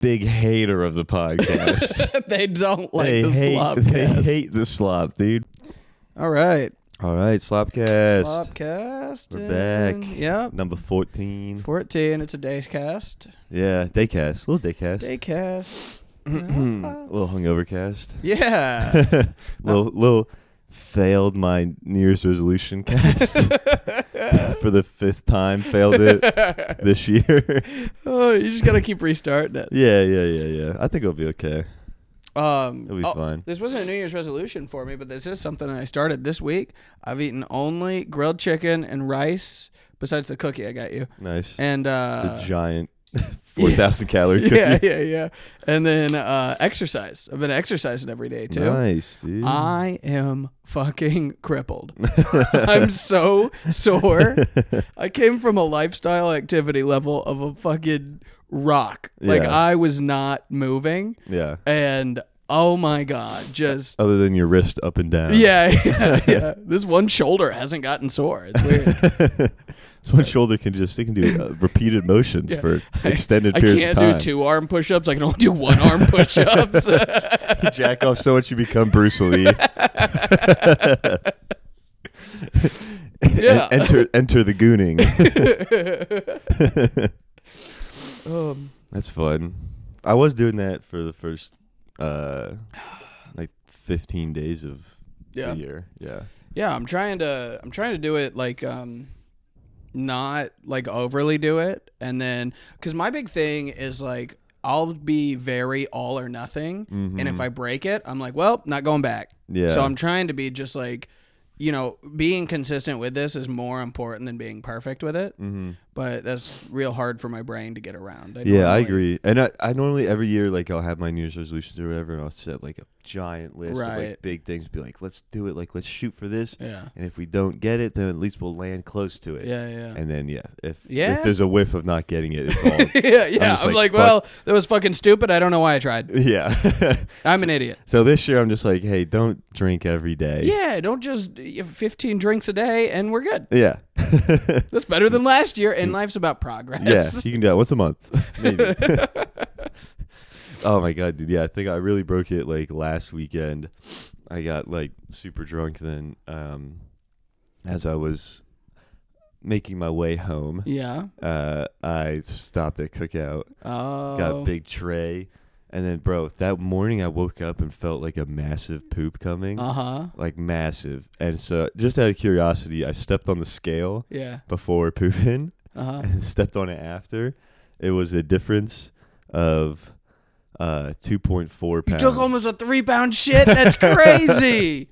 big hater of the podcast. They don't like they the SlopCast. They hate the slop, dude. All right. SlopCast. SlopCast. We're back. Yep. Number 14. 14. It's a day's cast. Yeah, daycast. A little daycast. Daycast. A little hungover cast. Yeah. little failed my New Year's resolution cast for the 5th time. Failed it this year. Oh, you just gotta keep restarting it. Yeah. I think it'll be okay. It'll be fine. This wasn't a New Year's resolution for me, but this is something I started this week. I've eaten only grilled chicken and rice, besides the cookie I got you. Nice. And the giant 4,000 calorie cookie. Yeah. And then exercise. I've been exercising every day too. Nice, dude. I am fucking crippled. I'm so sore. I came from a lifestyle activity level of a fucking rock. Like I was not moving. Yeah. And oh my God, just other than your wrist up and down. Yeah. This one shoulder hasn't gotten sore. It's weird. This one shoulder can do repeated motions for extended periods of time. I can't do 2 arm push-ups. I can only do 1 arm push-ups. You jack off so much you become Bruce Lee. Yeah. Enter the gooning. That's fun. I was doing that for the first 15 days of the year. Yeah, I'm trying to do it like not like overly do it, and then because my big thing is like I'll be very all or nothing, and if I break it, I'm like, well, not going back. Yeah. So I'm trying to be just like, being consistent with this is more important than being perfect with it. But that's real hard for my brain to get around. I agree. And I normally every year, like, I'll have my New Year's resolutions or whatever, and I'll set like a giant list of like big things. Be like, let's do it. Like, let's shoot for this. Yeah. And if we don't get it, then at least we'll land close to it. Yeah. And then if there's a whiff of not getting it, it's all. Yeah. I'm like, well, that was fucking stupid. I don't know why I tried. Yeah. I'm an idiot. So this year I'm just like, hey, don't drink every day. Yeah. Don't just 15 drinks a day and we're good. Yeah. That's better than last year, and life's about progress. Yeah, you can do that once a month, maybe. Oh my God, dude! Yeah, I think I really broke it like last weekend. I got like super drunk. Then, as I was making my way home, I stopped at Cookout. Oh, got a big tray. And then, bro, that morning I woke up and felt like a massive poop coming. Like massive. And so, just out of curiosity, I stepped on the scale before pooping and stepped on it after. It was a difference of 2.4 pounds. You took almost a 3-pound shit? That's crazy.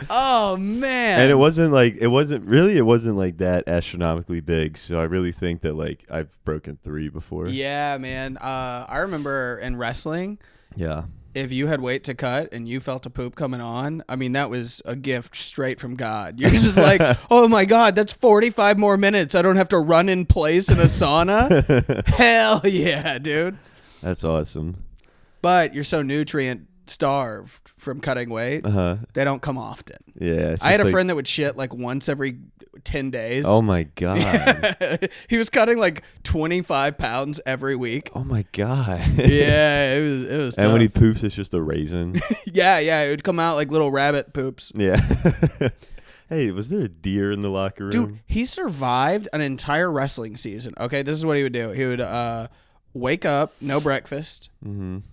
Oh, man. And it wasn't like that astronomically big. So I really think that like I've broken 3 before. Yeah, man. I remember in wrestling. Yeah. If you had weight to cut and you felt a poop coming on, I mean, that was a gift straight from God. You're just like, oh my God, that's 45 more minutes. I don't have to run in place in a sauna. Hell yeah, dude. That's awesome. But you're so nutrient starved from cutting weight, they don't come often. Yeah, I had a friend that would shit like once every 10 days. Oh my God. He was cutting like 25 pounds every week. Oh my God. Yeah, it was tough. And when he poops, it's just a raisin. Yeah, it would come out like little rabbit poops. Yeah. Hey, was there a deer in the locker room? Dude, he survived an entire wrestling season. Okay, this is what he would do. He would wake up, no breakfast.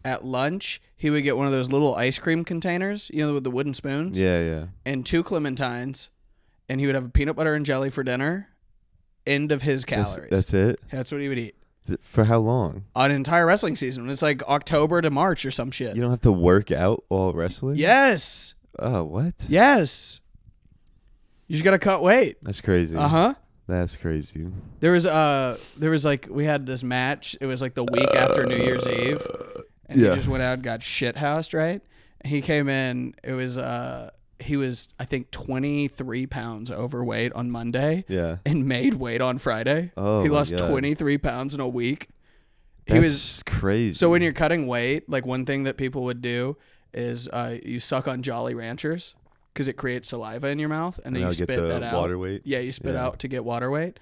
At lunch, he would get one of those little ice cream containers, with the wooden spoons. Yeah. And 2 clementines, and he would have a peanut butter and jelly for dinner. End of his calories. That's it? That's what he would eat. For how long? An entire wrestling season. It's like October to March or some shit. You don't have to work out while wrestling? Yes. Oh, what? Yes. You just got to cut weight. That's crazy. That's crazy. There was like, we had this match. It was like the week after New Year's Eve. And he just went out and got shithoused, right? And he came in. It was, he was, I think, 23 pounds overweight on Monday. Yeah. And made weight on Friday. Oh, he lost 23 pounds in a week. That's crazy. So when you're cutting weight, like one thing that people would do is you suck on Jolly Ranchers because it creates saliva in your mouth, and then you spit that out. Water weight. Yeah, you spit out to get water weight.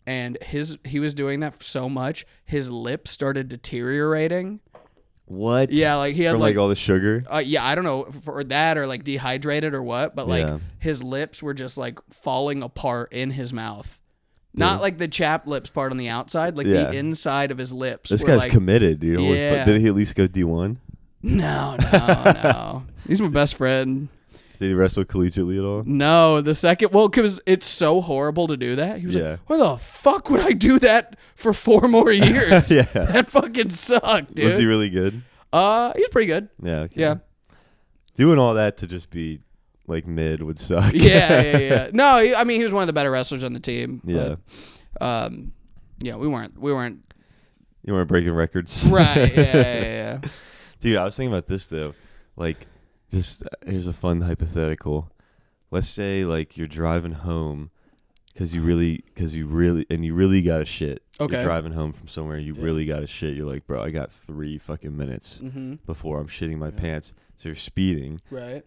And he was doing that so much, his lips started deteriorating What? Yeah, like he had from like all the sugar. Yeah, I don't know for that or like dehydrated or what, but like his lips were just like falling apart in his mouth. Dude. Not like the chapped lips part on the outside, like the inside of his lips. This guy's like, committed, dude. Yeah. Did he at least go D1? No. He's my best friend. Did he wrestle collegiately at all? No, because it's so horrible to do that. He was like, why the fuck would I do that for 4 more years? Yeah. That fucking sucked, dude. Was he really good? He's pretty good. Yeah. Okay. Yeah. Doing all that to just be like mid would suck. Yeah. No, I mean, he was one of the better wrestlers on the team. Yeah. But, yeah, we weren't. You weren't breaking records. Right. Yeah. Dude, I was thinking about this though. Like, just here's a fun hypothetical. Let's say like you're driving home because you really got to shit. Okay. You're driving home from somewhere, you really got to shit. You're like, bro, I got 3 fucking minutes before I'm shitting my pants. So you're speeding. Right.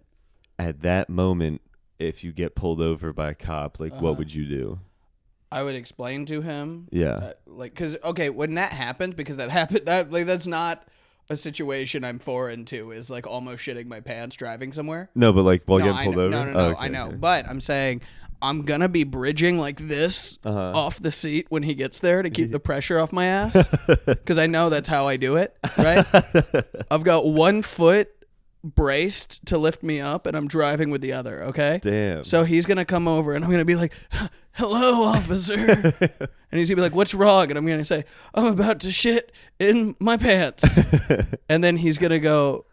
At that moment, if you get pulled over by a cop, like what would you do? I would explain to him. Yeah. Because when that happens, because that happened, that's not a situation I'm foreign to, is like almost shitting my pants driving somewhere. No, but like while getting pulled over? No. Oh, okay, I know. Okay. But I'm saying I'm going to be bridging like this off the seat when he gets there to keep the pressure off my ass. Because I know that's how I do it, right? I've got one foot braced to lift me up and I'm driving with the other, okay? Damn. So he's going to come over and I'm going to be like, hello, officer. And he's going to be like, what's wrong? And I'm going to say, I'm about to shit in my pants. And then he's going to go,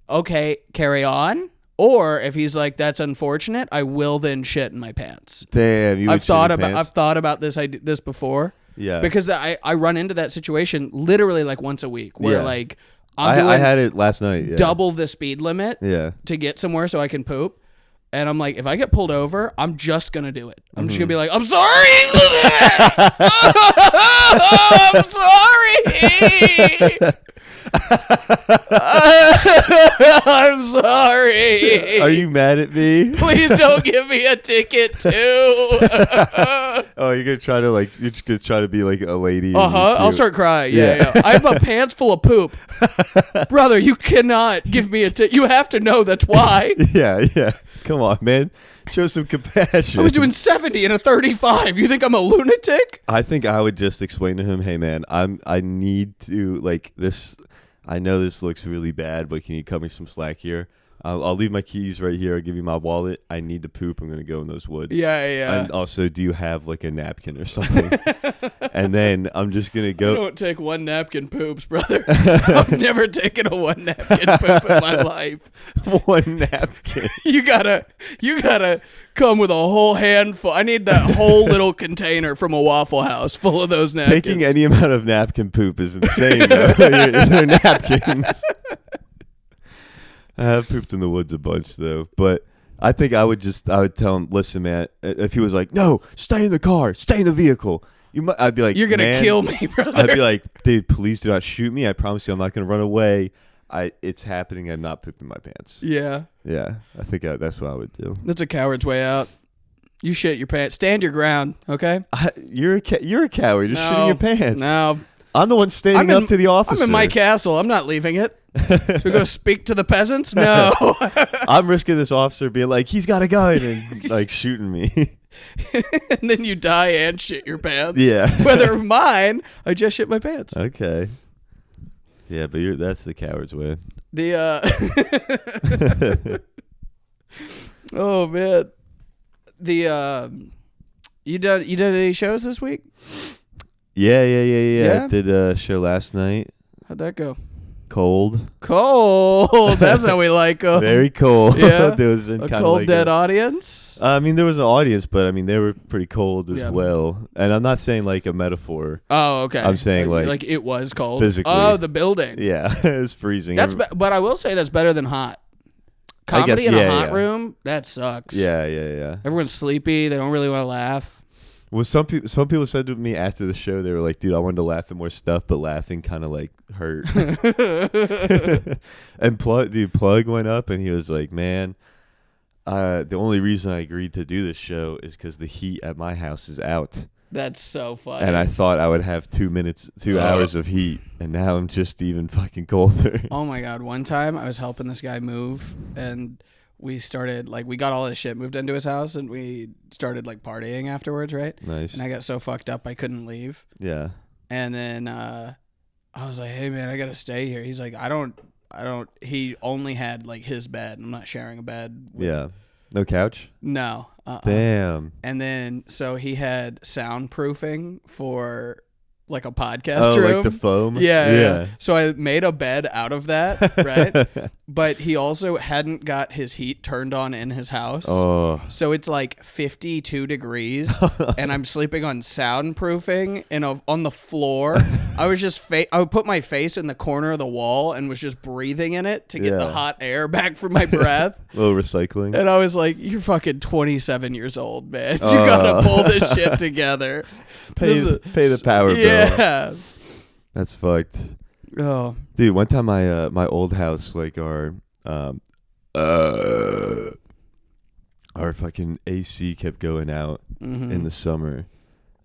okay, carry on. Or if he's like, that's unfortunate, I will then shit in my pants. Damn, I've thought about this before. Yeah. Because I run into that situation literally like once a week where like I had it last night. Yeah. Double the speed limit to get somewhere so I can poop. And I'm like, if I get pulled over, I'm just going to do it. I'm just going to be like, I'm sorry. I'm sorry. I'm sorry. Are you mad at me? Please don't give me a ticket too. Oh, you're gonna try to be like a lady. I'll start crying. Yeah. I have my pants full of poop, brother. You cannot give me a ticket. You have to know that's why. Yeah. Come on, man. Show some compassion. I was doing 70 in a 35. You think I'm a lunatic? I think I would just explain to him, hey man, I need to like this. I know this looks really bad, but can you cut me some slack here? I'll leave my keys right here. I'll give you my wallet. I need to poop. I'm going to go in those woods. Yeah. And also, do you have like a napkin or something? And then I'm just going to go. I don't take one napkin poops, brother. I've never taken a one napkin poop in my life. One napkin. You gotta come with a whole handful. I need that whole little container from a Waffle House full of those napkins. Taking any amount of napkin poop is insane. They're napkins. I have pooped in the woods a bunch though, but I think I would tell him, listen, man, if he was like, no, stay in the car, stay in the vehicle. I'd be like, you're going to kill me, brother. I'd be like, dude, please do not shoot me. I promise you I'm not going to run away. It's happening. I'm not pooping my pants. Yeah. Yeah. I think that's what I would do. That's a coward's way out. You shit your pants. Stand your ground, okay? You're a coward. You're shitting your pants. No. I'm the one standing up to the officer. I'm in my castle. I'm not leaving it. To go speak to the peasants? No. I'm risking this officer being like, he's got a gun and like shooting me. And then you die and shit your pants. Yeah. Whether mine, I just shit my pants. Okay. Yeah, but that's the coward's way. Oh man. You done any shows this week? Yeah. I did a show last night. How'd that go? Cold. That's how we like them. Very cold. Yeah. There was a cold dead audience. I mean, there was an audience, but I mean, they were pretty cold as well. And I'm not saying like a metaphor. Oh, okay. I'm saying like it was cold physically. Oh, the building. Yeah, it was freezing. But I will say that's better than hot. Comedy in a hot room, that sucks. Yeah. Everyone's sleepy. They don't really want to laugh. Well, some people said to me after the show, they were like, dude, I wanted to laugh at more stuff, but laughing kind of like hurt. And Plug went up and he was like, man, the only reason I agreed to do this show is because the heat at my house is out. That's so funny. And I thought I would have 2 hours of heat, and now I'm just even fucking colder. Oh my God. One time I was helping this guy move, and we started, like, we got all his shit moved into his house, and we started, like, partying afterwards, right? Nice. And I got so fucked up I couldn't leave. Yeah. And then I was like, hey, man, I got to stay here. He's like, I don't, he only had, like, his bed. I'm not sharing a bed. Yeah. No couch? No. Damn. And then, so he had soundproofing for, like, a podcast room. Like the foam? Yeah. So I made a bed out of that, right? But he also hadn't got his heat turned on in his house. Oh. So it's like 52 degrees, and I'm sleeping on soundproofing on the floor. I was just I would put my face in the corner of the wall and was just breathing in it to get the hot air back from my breath. A little recycling. And I was like, you're fucking 27 years old, man. You gotta pull this shit together. Pay the power bill. Yeah. That's fucked. Oh. Dude, one time my old house, like our fucking AC kept going out in the summer.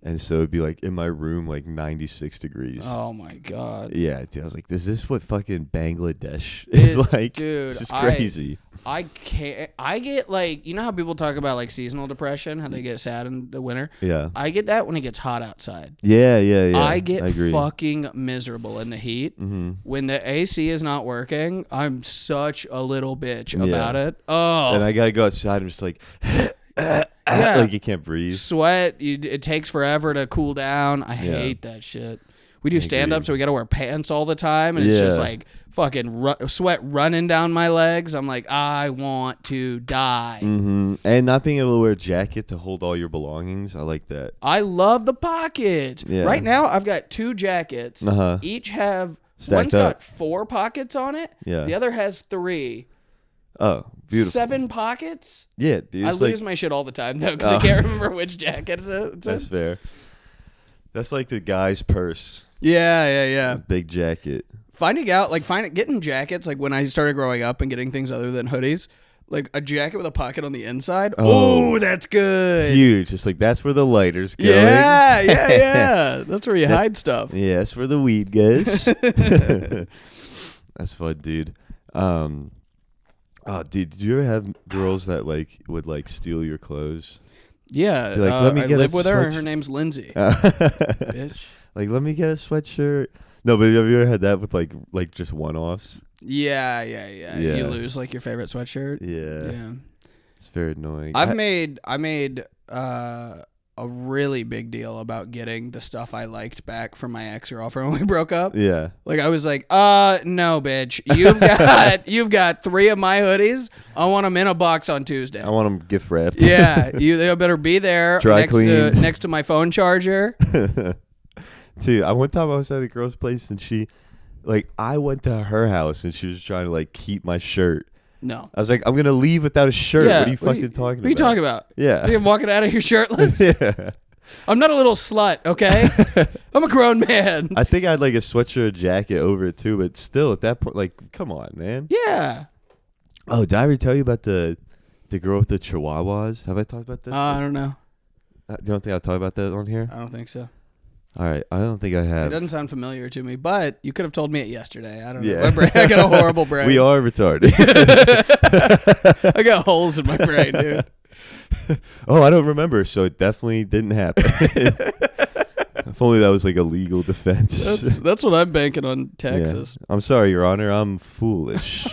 And so it'd be like in my room, like 96 degrees. Oh my God. Yeah, dude, I was like, is this what fucking Bangladesh is like? Dude, this is crazy. I can't. I get, like, you know how people talk about, like, seasonal depression, how they get sad in the winter? Yeah. I get that when it gets hot outside. Yeah. I get fucking miserable in the heat. Mm-hmm. When the AC is not working, I'm such a little bitch about it. Oh. And I gotta go outside and just like, like you can't breathe. Sweat. It takes forever to cool down. I hate that shit. We do stand-up, so we got to wear pants all the time, and it's just like fucking sweat running down my legs. I'm like, I want to die. Mm-hmm. And not being able to wear a jacket to hold all your belongings, I like that. I love the pockets. Yeah. Right now, I've got 2 jackets. Each have, one's got 4 pockets on it. Yeah. The other has 3. Oh, beautiful. 7 pockets? Yeah, dude. I lose my shit all the time, though, because I can't remember which jacket it's in. That's fair. That's like the guy's purse. Yeah. Big jacket. Getting jackets, like when I started growing up and getting things other than hoodies, like a jacket with a pocket on the inside. Oh, that's good. Huge. It's like, that's where the lighter's going. Yeah. That's where you hide stuff. Yeah, that's where the weed goes. That's fun, dude. Oh, dude, did you ever have girls that, like, would, like, steal your clothes? Yeah. Like, let me I live with her, and her name's Lindsay. Bitch. Like, let me get a sweatshirt. No, but have you ever had that with, like just one-offs? Yeah. You lose, like, your favorite sweatshirt. Yeah. It's very annoying. I made a really big deal about getting the stuff I liked back from my ex-girlfriend when we broke up. Yeah. Like, I was like, no, bitch. You've got 3 of my hoodies. I want them in a box on Tuesday. I want them gift wrapped. Yeah. They better be there next to my phone charger. Dude, one time I was at a girl's place, and I went to her house, and she was trying to, like, keep my shirt. No. I was like, I'm going to leave without a shirt. Yeah, what are you talking about? What are you talking about? Yeah. I'm walking out of here shirtless? Yeah. I'm not a little slut, okay? I'm a grown man. I think I had, like, a sweatshirt jacket over it, too, but still, at that point, like, come on, man. Yeah. Oh, did I ever tell you about the girl with the chihuahuas? Have I talked about this? I don't know. You don't think I'll talk about that on here? I don't think so. All right, I don't think I have. It doesn't sound familiar to me, but you could have told me it yesterday. I don't know. My brain, I got a horrible brain. We are retarded. I got holes in my brain, dude. Oh, I don't remember, so it definitely didn't happen. If only that was like a legal defense. That's what I'm banking on, Texas. Yeah. I'm sorry, Your Honor. I'm foolish.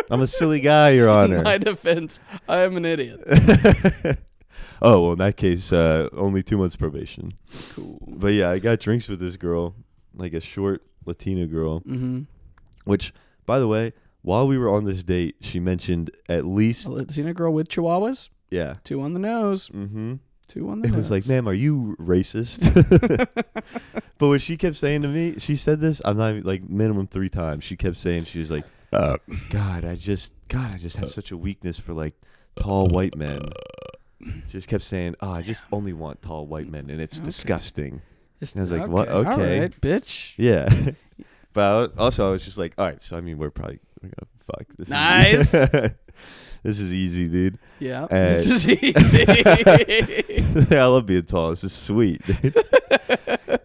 I'm a silly guy, Your Honor. In my defense, I am an idiot. Oh, well, in that case, only 2 months probation. Cool. But yeah, I got drinks with this girl, like a short Latina girl, which, by the way, while we were on this date, she mentioned at least... A Latina girl with chihuahuas? Yeah. 2 on the nose. Mm-hmm. 2 on the nose. It was like, ma'am, are you racist? But what she kept saying to me, she said this, I'm not even, like, minimum 3 times. She kept saying, she was like, God, I just have such a weakness for, like, tall white men. She just kept saying, I just only want tall white men, and it's disgusting. And I was like, what? Okay. All right, bitch. Yeah. But also, I was just like, all right, so I mean, we're gonna fuck. This nice. This is easy, dude. Yeah, this is easy. I love being tall. This is sweet, dude.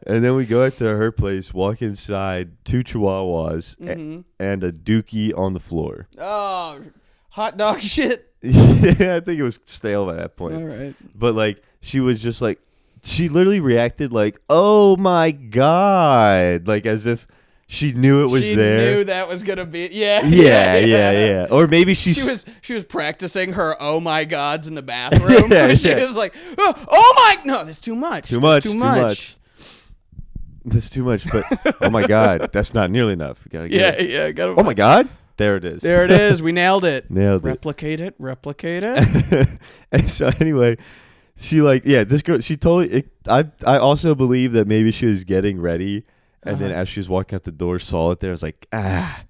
And then we go out to her place, walk inside, 2 chihuahuas, and a dookie on the floor. Oh, hot dog shit. Yeah, I think it was stale by that point. All right. But, like, she was just like, she literally reacted like, oh, my God. Like, as if she knew it was there. She knew that was going to be. Yeah. Or maybe she was practicing her oh, my gods in the bathroom. She was like, oh, my. No, that's too much. Too much. That's too much, but oh my God, that's not nearly enough. You gotta get it. Oh my God, there it is. There it is. We nailed it. Replicate it. And so anyway, she this girl. She totally. I also believe that maybe she was getting ready, and then as she was walking out the door, saw it there. I was like, Hey,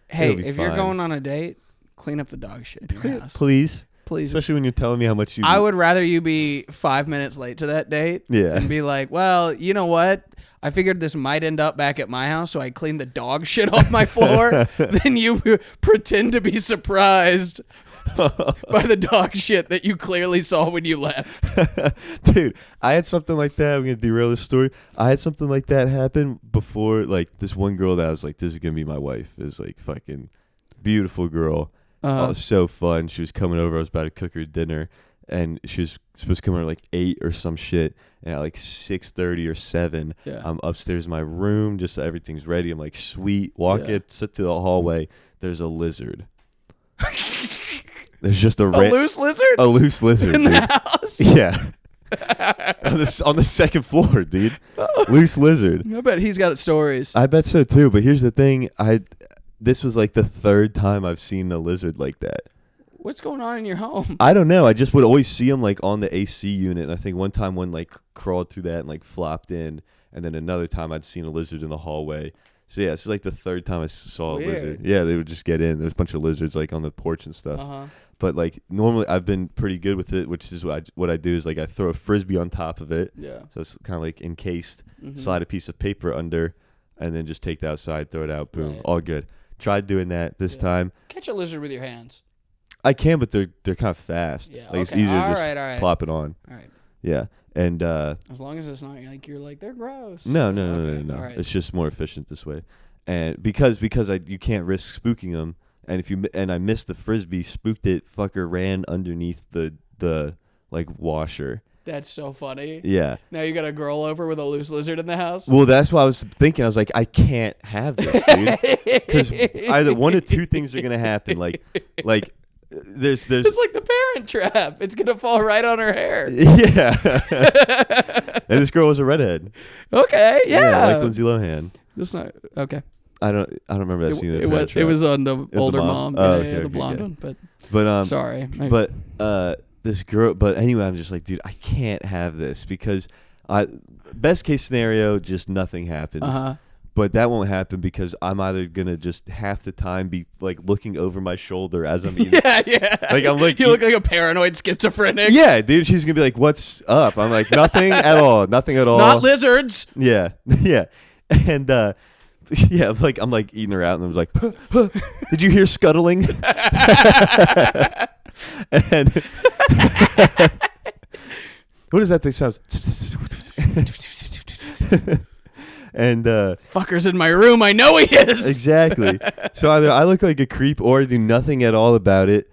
if you're going on a date, clean up the dog shit in your house, please. Especially when you're telling me how much you. I would rather you be 5 minutes late to that date. Yeah. And be like, well, you know what? I figured this might end up back at my house, so I cleaned the dog shit off my floor. Then you pretend to be surprised by the dog shit that you clearly saw when you left. Dude, I had something like that. I'm going to derail this story. I had something like that happen before, like, this one girl that I was like, this is going to be my wife. It was, like, fucking beautiful girl. Oh, it was so fun. She was coming over. I was about to cook her dinner. And she was supposed to come over like 8 or some shit. And at like 6:30 or 7, I'm upstairs in my room. Just everything's ready. I'm like, sweet. Sit to the hallway. There's a lizard. There's just a loose lizard? A loose lizard, in dude. The house? Yeah. on the second floor, dude. Loose lizard. I bet he's got stories. I bet so too. But here's the thing. This was like the 3rd time I've seen a lizard like that. What's going on in your home? I don't know. I just would always see them like on the AC unit. And I think one time one like crawled through that and like flopped in. And then another time I'd seen a lizard in the hallway. So yeah, it's like the 3rd time I saw a lizard. Yeah, they would just get in. There's a bunch of lizards like on the porch and stuff. But like normally I've been pretty good with it, which is what I do is like I throw a Frisbee on top of it. Yeah. So it's kind of like encased. Slide a piece of paper under, and then just take it outside, throw it out, boom, all good. Tried doing that this time. Catch a lizard with your hands. I can, but they're kind of fast. Yeah, like it's easier to just plop it on. All right. Yeah, and as long as it's not like you're like they're gross. No. Right. It's just more efficient this way, and because you can't risk spooking them, and I missed the Frisbee, spooked it, fucker ran underneath the like washer. That's so funny. Yeah. Now you got a girl over with a loose lizard in the house? Well, that's what I was thinking. I was like, I can't have this, dude. Because either one of two things are going to happen. Like there's it's like the Parent Trap. It's going to fall right on her hair. Yeah. And this girl was a redhead. Okay, yeah. Like Lindsay Lohan. That's not, okay. I don't remember that scene. It was on the older mom. Oh, yeah, the blonde one. But sorry. But this girl. But anyway, I'm just like, dude, I can't have this because best case scenario, just nothing happens. But that won't happen because I'm either gonna just half the time be like looking over my shoulder as I'm eating. Yeah. Like I'm like you look like a paranoid schizophrenic. Yeah, dude. She's gonna be like, "What's up?" I'm like, "Nothing at all. Nothing at all." Not lizards. Yeah. And yeah, I'm like eating her out, and I was like, "Did you hear scuttling?" And what is that thing sounds? And fucker's in my room. I know he is. Exactly. So either I look like a creep or I do nothing at all about it.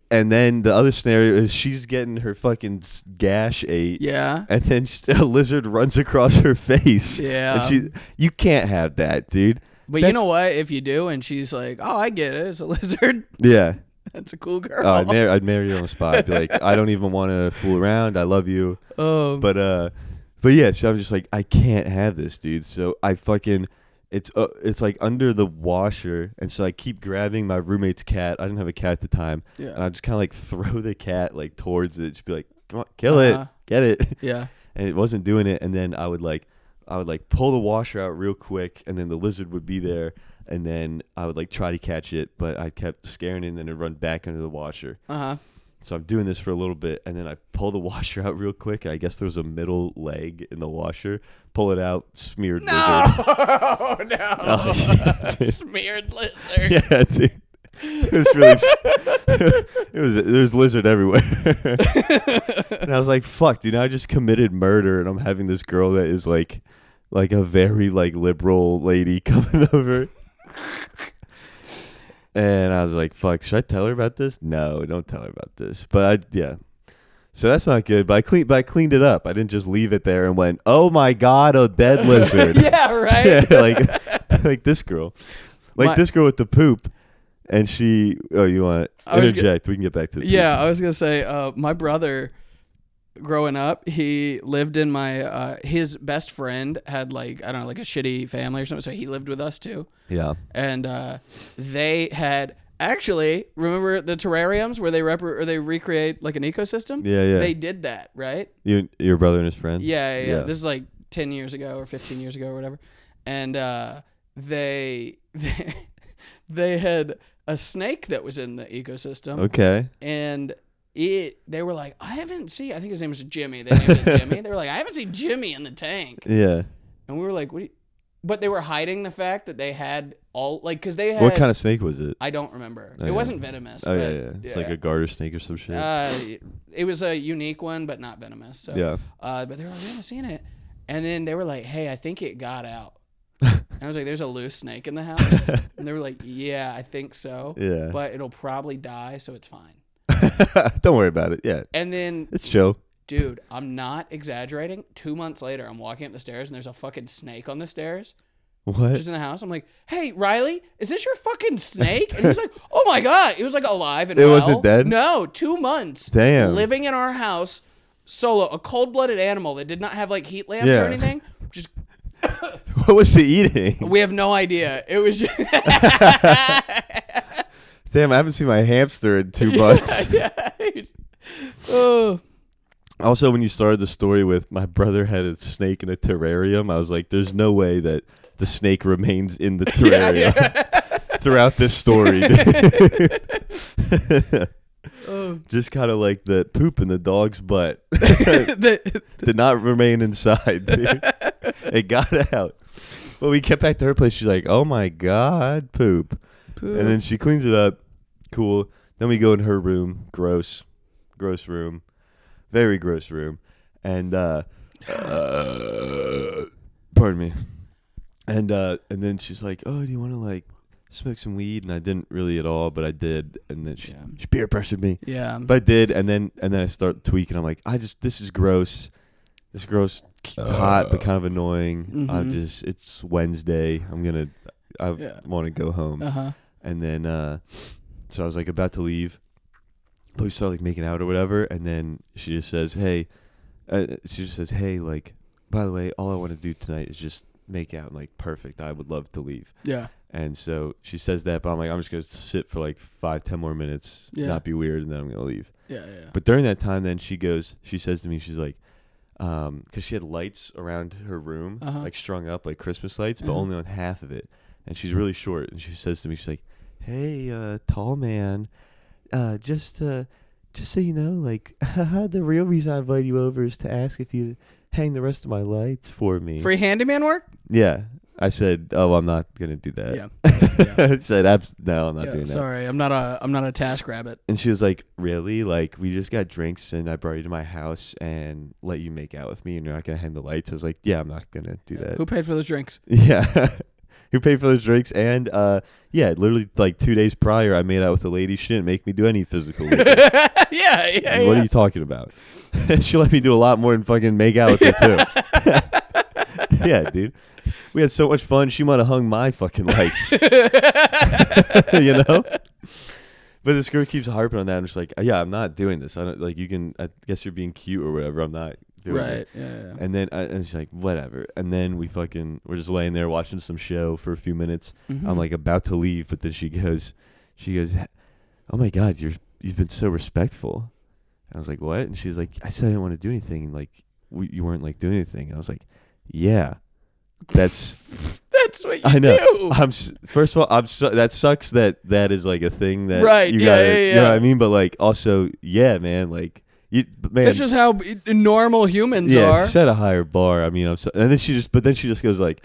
And then the other scenario is she's getting her fucking gash ate. Yeah. And then a lizard runs across her face. Yeah. And you can't have that, dude. But you know what? If you do, and she's like, "Oh, I get it. It's a lizard." Yeah. That's a cool girl. I'd marry you on the spot. I'd be like, I don't even want to fool around. I love you. But yeah, so I'm just like, I can't have this, dude. So I fucking, it's like under the washer, and so I keep grabbing my roommate's cat. I didn't have a cat at the time. Yeah. And I just kind of like throw the cat like towards it, just be like, come on, kill it, get it. Yeah. And it wasn't doing it, and then I would pull the washer out real quick, and then the lizard would be there, and then I would like try to catch it, but I kept scaring it, and then it'd run back under the washer. So I'm doing this for a little bit, and then I pull the washer out real quick. I guess there was a middle leg in the washer. Pull it out, smeared lizard. No, no. Smeared lizard. Yeah, dude. It was really there's lizard everywhere. And I was like, fuck, dude, I just committed murder, and I'm having this girl that is like a very like liberal lady coming over. And I was like, fuck, should I tell her about this? No, don't tell her about this. But yeah. So that's not good. But I cleaned it up. I didn't just leave it there and went, oh my God, a dead lizard. Yeah, right. Yeah, like this girl. This girl with the poop. And she, you want to interject? We can get back to the poop. I was going to say, my brother, growing up, he lived in my, his best friend had like a shitty family or something. So he lived with us too. Yeah. And they had, actually, remember the terrariums where they recreate like an ecosystem? Yeah. They did that, right? Your brother and his friend? Yeah. This is like 10 years ago or 15 years ago or whatever. And they had a snake that was in the ecosystem. Okay. And they were like, I think his name was Jimmy. They named it Jimmy. They were like, I haven't seen Jimmy in the tank. Yeah. And we were like, but they were hiding the fact that they had because they had. What kind of snake was it? I don't remember. It wasn't venomous. Oh, yeah. It's like a garter snake or some shit. It was a unique one, but not venomous. So, yeah. But they were like, we haven't seen it. And then they were like, hey, I think it got out. And I was like, there's a loose snake in the house. And they were like, yeah, I think so. Yeah. But it'll probably die, so it's fine. Don't worry about it. Yeah. And then it's chill. Dude, I'm not exaggerating. 2 months later, I'm walking up the stairs and there's a fucking snake on the stairs. What? Just in the house. I'm like, hey, Riley, is this your fucking snake? And he's like, oh my God. It was like alive and well. It wasn't dead? No, 2 months. Damn. Living in our house, solo, a cold-blooded animal that did not have like heat lamps or anything. Just. What was he eating? We have no idea. It was just. Damn, I haven't seen my hamster in 2 months. Yeah. Oh. Also, when you started the story with my brother had a snake in a terrarium, I was like, there's no way that the snake remains in the terrarium throughout this story. Just kind of like the poop in the dog's butt. Did not remain inside, dude. It got out. But we get back to her place. She's like, oh my God, poop. And then she cleans it up. Cool. Then we go in her room. Gross room. Very gross room. And pardon me. And then she's like, oh, do you want to like smoke some weed? And I didn't really at all, but I did. And then she peer pressured me. Yeah. But I did. And then I start tweaking. I'm like, this is gross. This is gross, hot, but kind of annoying. Mm-hmm. It's Wednesday. I want to go home. Uh-huh. And then, so I was like about to leave. But we started like making out or whatever. And then she just says, hey, like, by the way, all I want to do tonight is just make out. Like, perfect. I would love to leave. Yeah. And so she says that, but I'm like, I'm just going to sit for like 5-10 more minutes, not be weird, and then I'm going to leave. Yeah. But during that time, then she says to me, she's like, because she had lights around her room, like strung up like Christmas lights, but only on half of it. And she's really short. And she says to me, she's like, hey, tall man, just so you know, like, the real reason I invited you over is to ask if you hang the rest of my lights for me. Free handyman work? Yeah. I said, oh, I'm not going to do that. Yeah. I said, no, I'm not doing that. Sorry, I'm not a task rabbit. And she was like, really? Like, we just got drinks and I brought you to my house and let you make out with me and you're not going to hang the lights? I was like, yeah, I'm not going to do that. Who paid for those drinks? Yeah. Who paid for those drinks? And, literally like 2 days prior, I made out with a lady. She didn't make me do any physical labor. Yeah. What are you talking about? She let me do a lot more than fucking make out with her, too. Yeah, dude. We had so much fun. She might have hung my fucking lights. You know? But this girl keeps harping on that. I'm just like, yeah, I'm not doing this. I don't like. I guess you're being cute or whatever. I'm not doing this. Right. Yeah. And then and she's like, whatever. And then we're just laying there watching some show for a few minutes. Mm-hmm. I'm like about to leave, but then she goes, oh my God, you've been so respectful. And I was like, what? And she was like, I said I didn't want to do anything. And like you weren't like doing anything. And I was like, yeah. That's That's what you do. First of all, that sucks that is like a thing that right. You Yeah. You know what I mean? But like also, yeah, man, like. Man, that's just how normal humans are. Set a higher bar. I mean, and then she just goes like,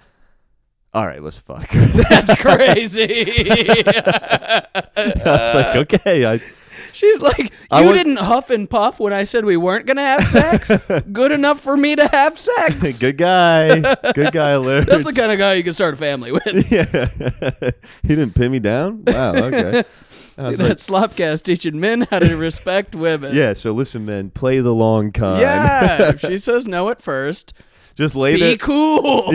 "All right, let's fuck." That's crazy. I was like, okay. She's like, you didn't huff and puff when I said we weren't gonna have sex. Good enough for me to have sex. Good guy, Larry. That's the kind of guy you can start a family with. Yeah, he didn't pin me down. Wow, okay. That SlopCast teaching men how to respect women. Yeah, so listen, men, play the long con. Yeah, if she says no at first, just lay there. Be cool.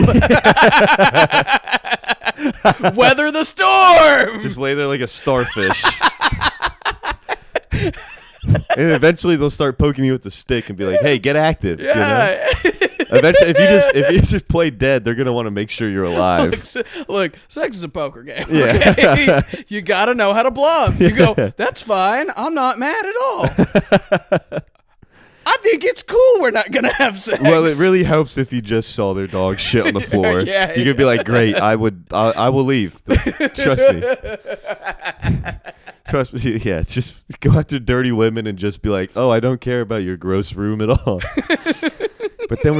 Weather the storm. Just lay there like a starfish. And eventually they'll start poking you with the stick and be like, "Hey, get active." Yeah. You know? Eventually, if you just play dead, they're gonna want to make sure you're alive. Look, sex is a poker game. Yeah. Okay? You gotta know how to bluff. You go, that's fine. I'm not mad at all. I think it's cool we're not gonna have sex. Well, it really helps if you just saw their dog shit on the floor. Yeah, you could be like, "Great, I will leave." Trust me. Trust me. Yeah, just go after dirty women and just be like, "Oh, I don't care about your gross room at all." But then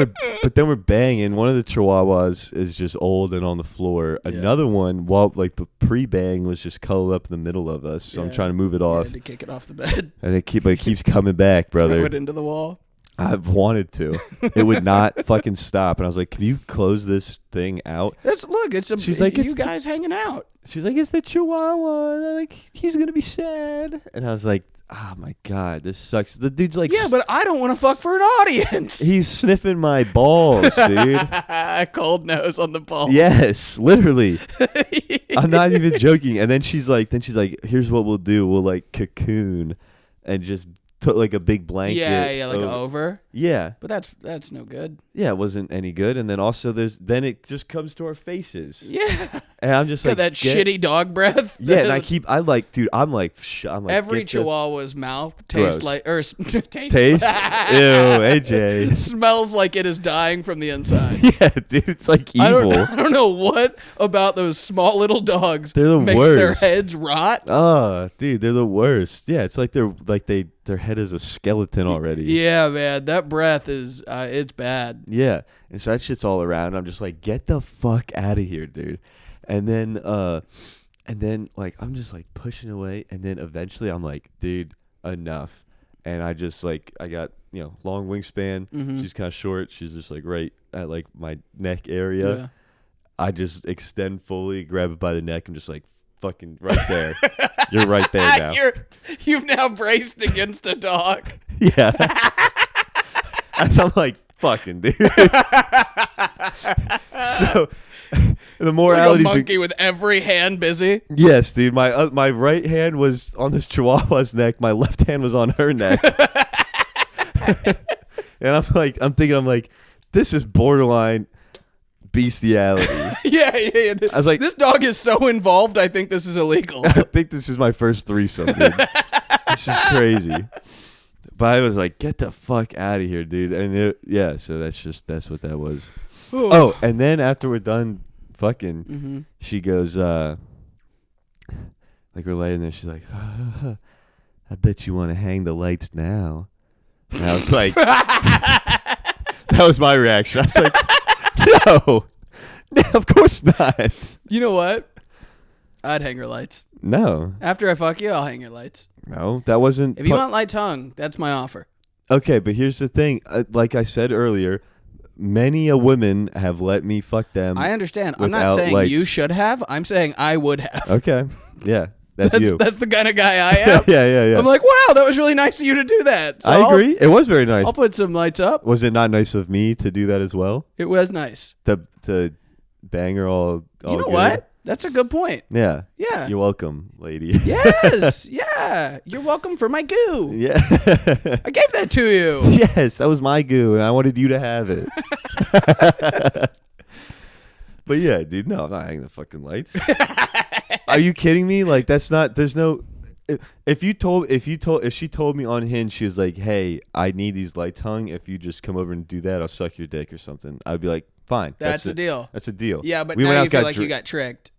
we're banging. One of the chihuahuas is just old and on the floor. Yeah. Another one, while like pre-bang, was just cuddled up in the middle of us. So I'm trying to move it off. You had to kick it off the bed. And it keeps coming back, brother. Throw it into the wall. I wanted to. It would not fucking stop. And I was like, "Can you close this thing out?" She's like, you guys hanging out. She's like, "It's the chihuahua. Like, he's gonna be sad." And I was like, "Oh my god, this sucks." The dude's like, "Yeah, but I don't want to fuck for an audience." He's sniffing my balls, dude. Cold nose on the balls. Yes, literally. I'm not even joking. And then she's like, "Here's what we'll do. We'll like cocoon and just put like a big blanket." Yeah, like over. Yeah, but that's no good. Yeah, it wasn't any good. And then also then it just comes to our faces. Yeah, and I'm just like that shitty dog breath. Yeah, and I'm like every chihuahua's mouth tastes like taste. Ew, AJ smells like it is dying from the inside. Yeah, dude, it's like evil. I don't know what about those small little dogs. They're the makes worst. Their heads rot. Oh, dude, they're the worst. Yeah, it's like their head is a skeleton already. Yeah, man, that breath is it's bad. Yeah, and so that shit's all around. I'm just like, get the fuck out of here, dude. And then like I'm just like pushing away, and then eventually I'm like, dude, enough. And I just like I got long wingspan. Mm-hmm. She's kind of short. She's just like right at like my neck area. Yeah. I just extend fully, grab it by the neck, and just like fucking right there. You're right there now. You've now braced against a dog. Yeah. I'm like, fucking dude. So the morality, like a monkey with every hand busy. Yes, dude. My right hand was on this chihuahua's neck. My left hand was on her neck. And I'm thinking, this is borderline bestiality. Yeah. I was like, this dog is so involved. I think this is illegal. I think this is my first threesome, dude. This is crazy. But I was like, get the fuck out of here, dude. And so that's what that was. Ooh. Oh, and then after we're done fucking, mm-hmm. She goes, like we're laying there, she's like, I bet you want to hang the lights now. And I was like, that was my reaction. I was like, no, of course not. You know what? I'd hang her lights. No. After I fuck you, I'll hang your lights. No, that wasn't. If you want light tongue, that's my offer. Okay, but here's the thing. Like I said earlier, many a women have let me fuck them. I understand. I'm not saying lights. You should have. I'm saying I would have. Okay. Yeah. That's you. That's the kind of guy I am. Yeah. I'm like, wow, that was really nice of you to do that. So I agree. It was very nice. I'll put some lights up. Was it not nice of me to do that as well? It was nice. To bang her all you know good? What? That's a good point. Yeah. Yeah. You're welcome, lady. Yes. Yeah. You're welcome for my goo. Yeah. I gave that to you. Yes, that was my goo, and I wanted you to have it. But yeah, dude, no, I'm not hanging the fucking lights. Are you kidding me? Like, that's not. There's no. If she told me on Hinge, she was like, "Hey, I need these lights hung. If you just come over and do that, I'll suck your dick or something." I'd be like, Fine. That's a deal. That's a deal. Yeah, but now you feel like you got tricked.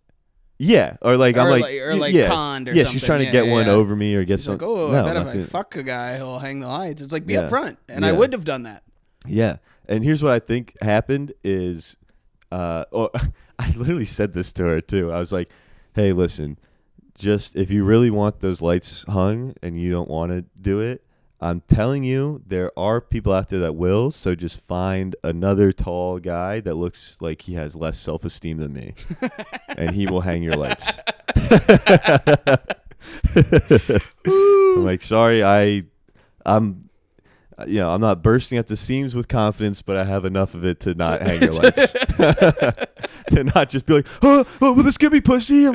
Yeah, or like I'm like conned or yeah, something. she's trying to get one over me or get she's something. Like, I bet if I fuck a guy, he'll hang the lights. It's like, be up front, and I would have done that. Yeah, and here's what I think happened is, I literally said this to her too. I was like, hey, listen, just if you really want those lights hung and you don't want to do it, I'm telling you, there are people out there that will, so just find another tall guy that looks like he has less self-esteem than me, and he will hang your lights. I'm like, sorry, I'm not bursting at the seams with confidence, but I have enough of it to not hang your lights. To not just be like, oh, will this give me pussy?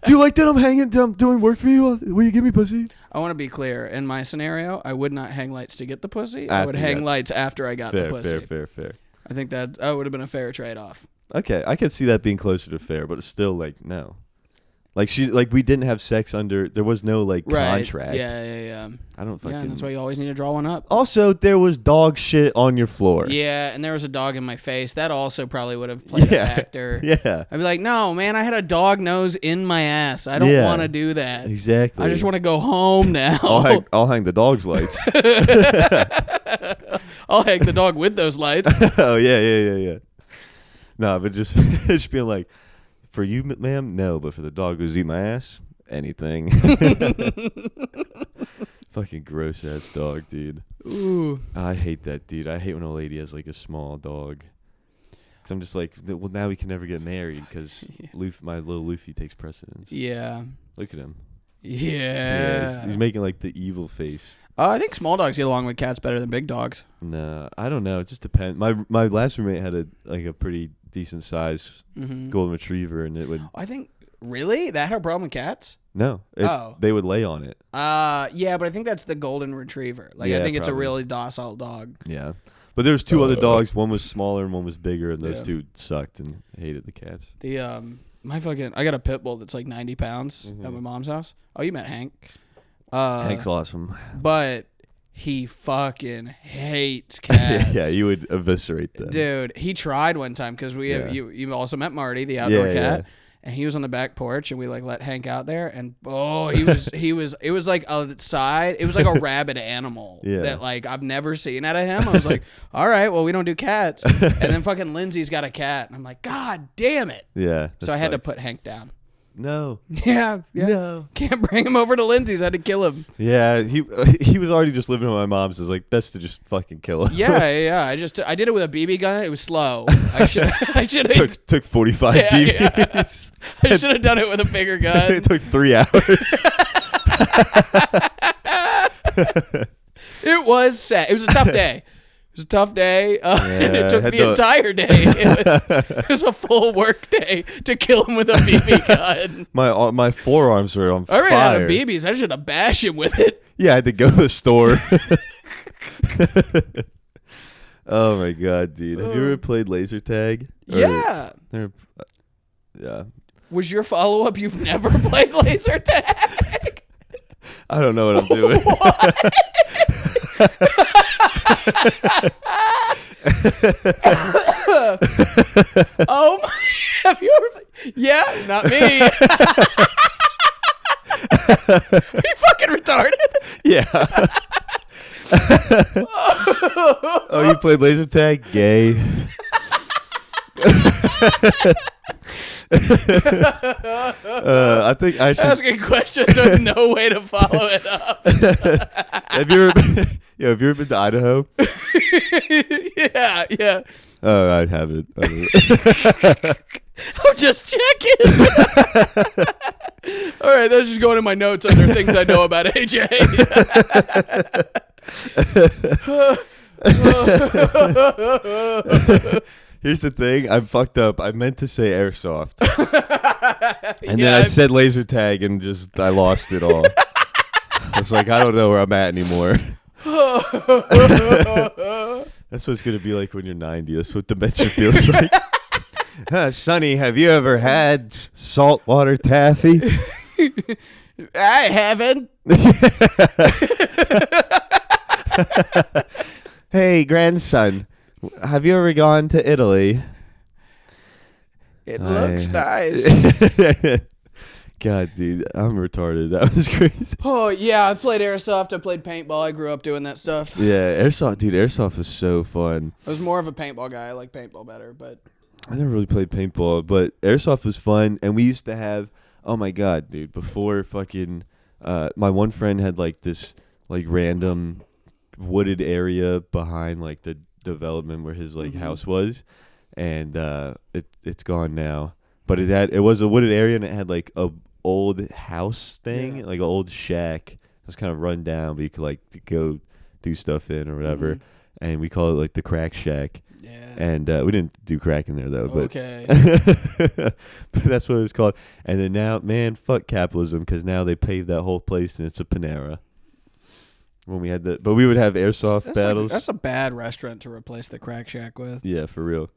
Do you like that I'm doing work for you? Will you give me pussy? I want to be clear. In my scenario, I would not hang lights to get the pussy. I would hang lights after I got the pussy. Fair. I think that would have been a fair trade-off. Okay, I could see that being closer to fair, but it's still like, no. Like we didn't have sex there was no contract. Yeah. I don't fucking. Yeah, that's why you always need to draw one up. Also, there was dog shit on your floor. Yeah, and there was a dog in my face. That also probably would have played a factor. Yeah. I'd be like, no, man, I had a dog nose in my ass. I don't want to do that. Exactly. I just want to go home now. I'll hang the dog's lights. I'll hang the dog with those lights. Oh yeah. No, but just being like, for you, ma'am, no, but for the dog who's eating my ass, anything. Fucking gross ass dog, dude. Ooh. I hate that, dude. I hate when a lady has like a small dog. Cause I'm just like, well, now we can never get married because my little Luffy takes precedence. Yeah. Look at him. Yeah. He's making like the evil face. I think small dogs get along with cats better than big dogs. No, I don't know. It just depends. My last roommate had a pretty decent size golden retriever, and it would. I think really that had a problem with cats. No, they would lay on it. Yeah, but I think that's the golden retriever. I think it's a really docile dog. Yeah, but there was two other dogs. One was smaller and one was bigger, and those two sucked and hated the cats. I got a pit bull that's like 90 pounds at my mom's house. Oh, you met Hank. Hank's awesome. But he fucking hates cats. Yeah, you would eviscerate them. Dude, he tried one time because you also met Marty, the outdoor cat. And he was on the back porch, and we let Hank out there, and it was like a rabid animal that I've never seen out of him. I was like, all right, well, we don't do cats. And then fucking Lindsay's got a cat, and I'm like, God damn it. Yeah. So I had to put Hank down. No. Yeah. No. Can't bring him over to Lindsay's. I had to kill him. Yeah, he was already just living with my mom, so it was like best to just fucking kill him. Yeah. I did it with a BB gun. It was slow. I should took 45 BBs. I should have done it with a bigger gun. It took 3 hours. It was sad. It was a tough day. It took the entire day. It was a full work day to kill him with a BB gun. My forearms were on fire. I ran out of BBs. I should have bashed him with it. Yeah, I had to go to the store. Oh my god, dude! Have you ever played laser tag? Yeah. Yeah. Was your follow up? You've never played laser tag? I don't know what I'm doing. Oh my! Have you ever? Yeah, not me. Are you fucking retarded? Yeah. Oh, you played laser tag? Gay. I think I should asking questions with no way to follow it up. Have you ever been to Idaho? Yeah. Oh, I haven't. I'm just checking. All right, that's just going in my notes under things I know about AJ. Here's the thing. I'm fucked up. I meant to say airsoft. And then I said laser tag and I lost it all. It's like, I don't know where I'm at anymore. That's what it's going to be like when you're 90. That's what dementia feels like. Sonny, have you ever had saltwater taffy? I haven't. Hey, grandson, Have you ever gone to Italy? It looks nice. God, dude, I'm retarded. That was crazy. Oh, yeah, I played airsoft. I played paintball. I grew up doing that stuff. Yeah, airsoft, dude, airsoft is so fun. I was more of a paintball guy. I like paintball better, but... I never really played paintball, but airsoft was fun, and we used to have, oh my God, dude, before fucking, my one friend had, like, this, like, random wooded area behind, like, the development where his, like, house was, and it's gone now. But it was a wooded area, and it had, like, a old house thing, like an old shack. It was kind of run down, but you could, like, go do stuff in or whatever, and we call it, like, the crack shack. Yeah. And we didn't do crack in there, though. But okay. But that's what it was called. And then now, man, fuck capitalism, because now they paved that whole place, and it's a Panera. When we had but we would have airsoft battles. That's a bad restaurant to replace the crack shack with. Yeah, for real.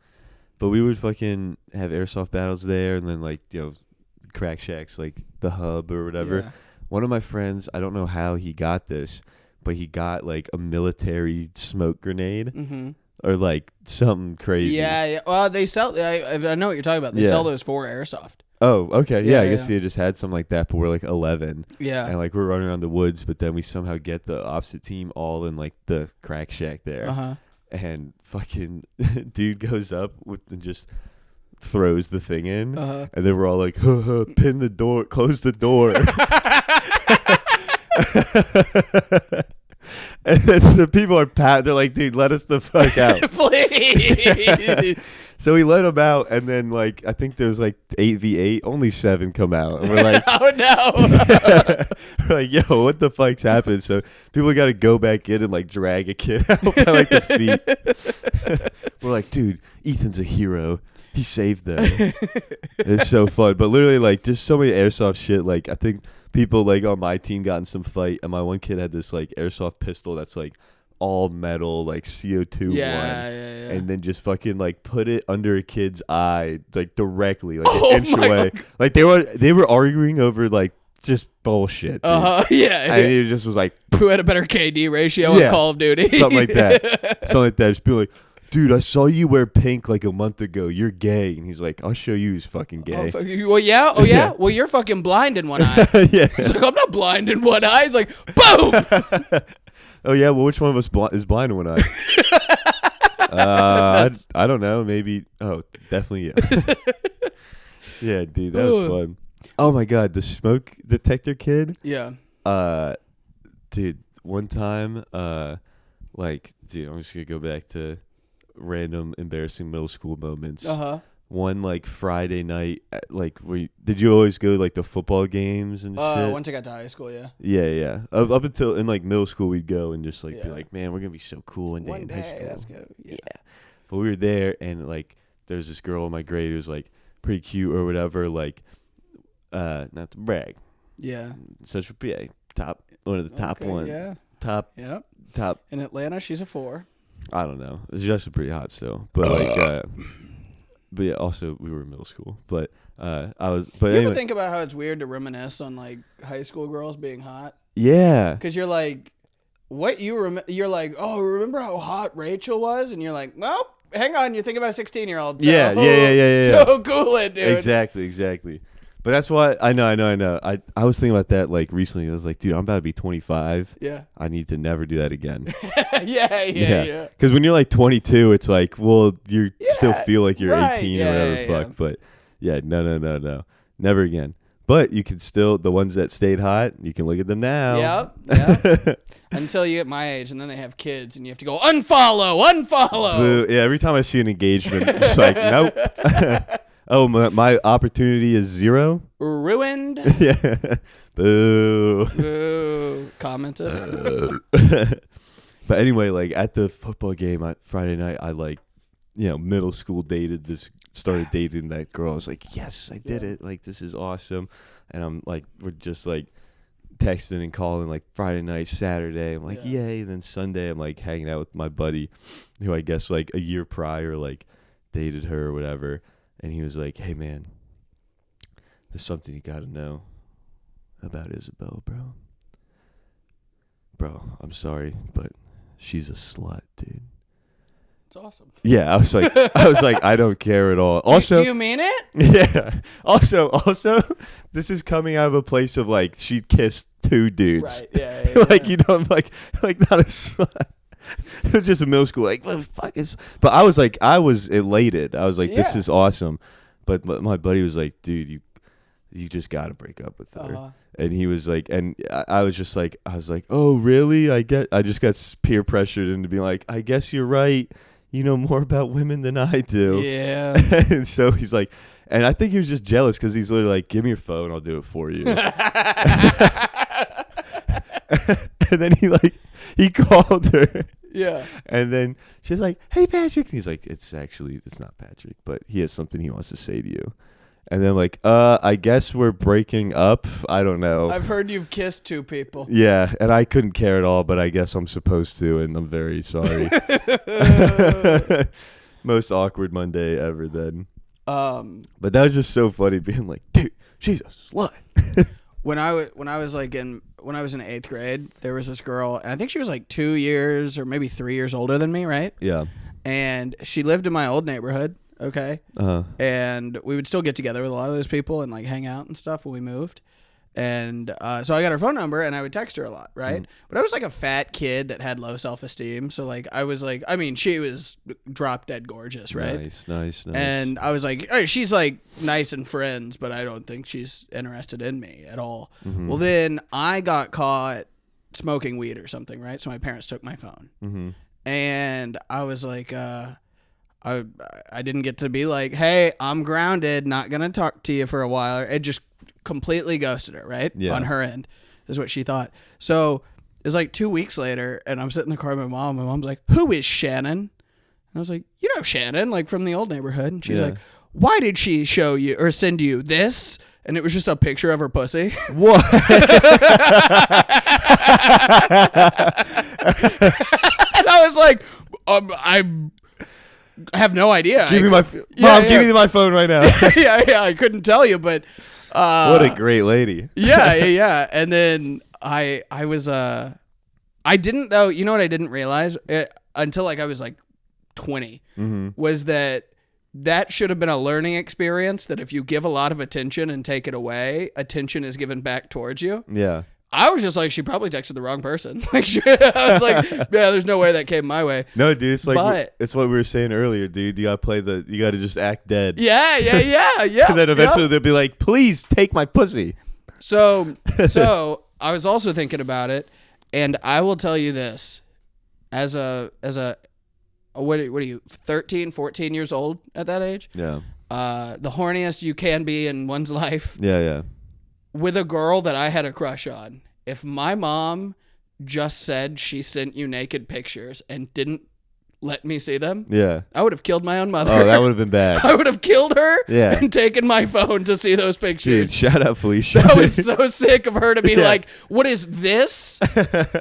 But we would fucking have airsoft battles there, and then, like, you know, crack shacks, like the hub or whatever. Yeah. One of my friends, I don't know how he got this, but he got, like, a military smoke grenade. Mm-hmm. Or, like, something crazy. Yeah. Well, they sell... I know what you're talking about. They sell those for airsoft. Oh, okay. Yeah, I guess he just had something like that, but we're, like, 11. Yeah. And, like, we're running around the woods, but then we somehow get the opposite team all in, like, the crack shack there. Uh-huh. And fucking dude goes up and just throws the thing in. Uh-huh. And then we're all like, pin the door, close the door. And the people are they're like, dude, let us the fuck out. Please. So we let them out, and then, like, I think there's like 8v8, only 7 come out. And we're like, oh no. We're like, yo, what the fuck's happened? So people got to go back in and, like, drag a kid out by, like, the feet. We're like, dude, Ethan's a hero. He saved them. It's so fun. But literally, like, just so many airsoft shit. Like, I think people, like, on my team got in some fight, and my one kid had this, like, airsoft pistol that's, like, all metal, like, CO2 one. Yeah. And then just fucking, like, put it under a kid's eye, like, directly, like, an inch away. God. Like, they were arguing over, like, just bullshit. Yeah. And it just was like, who had a better KD ratio in Call of Duty? Something like that. Just be like, dude, I saw you wear pink like a month ago. You're gay. And he's like, I'll show you who's fucking gay. Well, yeah. Oh, yeah. Well, you're fucking blind in one eye. Yeah. He's like, I'm not blind in one eye. He's like, boom. Oh, yeah. Well, which one of us is blind in one eye? I don't know. Maybe. Oh, definitely, yeah. Yeah, dude. That was fun. Oh, my God. The smoke detector kid? Yeah. Dude, one time, like, dude, I'm just going to go back to random embarrassing middle school moments. One, like, Friday night, like, did you always go to, like, the football games and shit? Once I got to high school, yeah. Yeah. Up until in, like, middle school, we'd go and just, like, be like, man, we're gonna be so cool one day in high school. That's good. Yeah. But we were there, and, like, there's this girl in my grade who was, like, pretty cute or whatever, like, not to brag. Yeah. Central PA, one of the top one. Yeah. Top. In Atlanta, she's a 4. I don't know. It's just pretty hot still, but like, but yeah. Also, we were in middle school, but I was. But you anyway. ever think about how it's weird to reminisce on, like, high school girls being hot? Yeah. Because you're like, you're like, oh, remember how hot Rachel was? And you're like, well, hang on, you're thinking about a 16-year-old. So, Yeah. So cool it, dude. Exactly. But that's why I know. I was thinking about that, like, recently. I was like, dude, I'm about to be 25. Yeah. I need to never do that again. Yeah. Because when you're like 22, it's like, well, you still feel like you're 18 or whatever the fuck. But yeah, no. Never again. But you can still, the ones that stayed hot, you can look at them now. Yep. Until you get my age, and then they have kids, and you have to go, unfollow. Boo. Yeah, every time I see an engagement, it's like, nope. Oh, my opportunity is 0? Ruined. Yeah. Boo. Boo. Commented. But anyway, like, at the football game Friday night, I, like, middle school started dating that girl. I was like, yes, I did it. Like, this is awesome. And I'm like, we're just, like, texting and calling, like, Friday night, Saturday. I'm like, yay. And then Sunday, I'm, like, hanging out with my buddy who I guess, like, a year prior, like, dated her or whatever. And he was like, hey, man, there's something you got to know about Isabel, bro. Bro, I'm sorry, but she's a slut, dude. It's awesome. Yeah, I was like, I don't care at all. Also, do you mean it? Yeah. Also, this is coming out of a place of like she kissed 2 dudes. Right. Yeah. Like you don't like not a slut. Just a middle school. Like what the fuck is? But I was elated. I was like, this is awesome. But my buddy was like, dude, you just got to break up with her. And he was like, and I was like, oh really? I just got peer pressured into being like, I guess you're right. You know more about women than I do. Yeah. And so he's like, and I think he was just jealous because he's literally like, give me your phone, I'll do it for you. And then he called her. Yeah. And then she's like, hey, Patrick. And he's like, it's not Patrick, but he has something he wants to say to you. And then like, I guess we're breaking up. I don't know. I've heard you've kissed 2 people. Yeah, and I couldn't care at all, but I guess I'm supposed to, and I'm very sorry. Most awkward Monday ever then. But that was just so funny being like, dude, she's a slut. When I was in 8th grade, there was this girl, and I think she was like 2 years or maybe 3 years older than me, right? Yeah. And she lived in my old neighborhood. Okay. And we would still get together with a lot of those people and like hang out and stuff when we moved. And so I got her phone number and I would text her a lot, right? But I was like a fat kid that had low self-esteem. So like I was like, I mean, she was drop dead gorgeous, right? Nice. And I was like, oh, she's like nice and friends, but I don't think she's interested in me at all. Mm-hmm. Well, then I got caught smoking weed or something, right? So my parents took my phone. Mm-hmm. And I was like, I didn't get to be like, hey, I'm grounded, not going to talk to you for a while. It just completely ghosted her, right? Yeah. On her end is what she thought. So it was like 2 weeks later, and I'm sitting in the car with my mom. My mom's like, who is Shannon? And I was like, you know Shannon, like from the old neighborhood. And she's like, why did she show you or send you this? And it was just a picture of her pussy. What? And I was like, I have no idea. Give me my phone right now. yeah. I couldn't tell you, but what a great lady. Yeah. And then I didn't though. You know what I didn't realize until like I was like 20 was that should have been a learning experience. That if you give a lot of attention and take it away, attention is given back towards you. Yeah. I was just like, she probably texted the wrong person. Like, I was like, yeah, there's no way that came my way. No, dude, it's like, it's what we were saying earlier, dude. You gotta you gotta just act dead. Yeah. And then eventually they'll be like, please take my pussy. So I was also thinking about it, and I will tell you this, as a what are you, 13, 14 years old at that age? Yeah. The horniest you can be in one's life. Yeah. With a girl that I had a crush on, if my mom just said she sent you naked pictures and didn't let me see them, I would have killed my own mother. Oh, that would have been bad. I would have killed her and taken my phone to see those pictures. Dude, shout out Felicia. That was so sick of her to be like, what is this?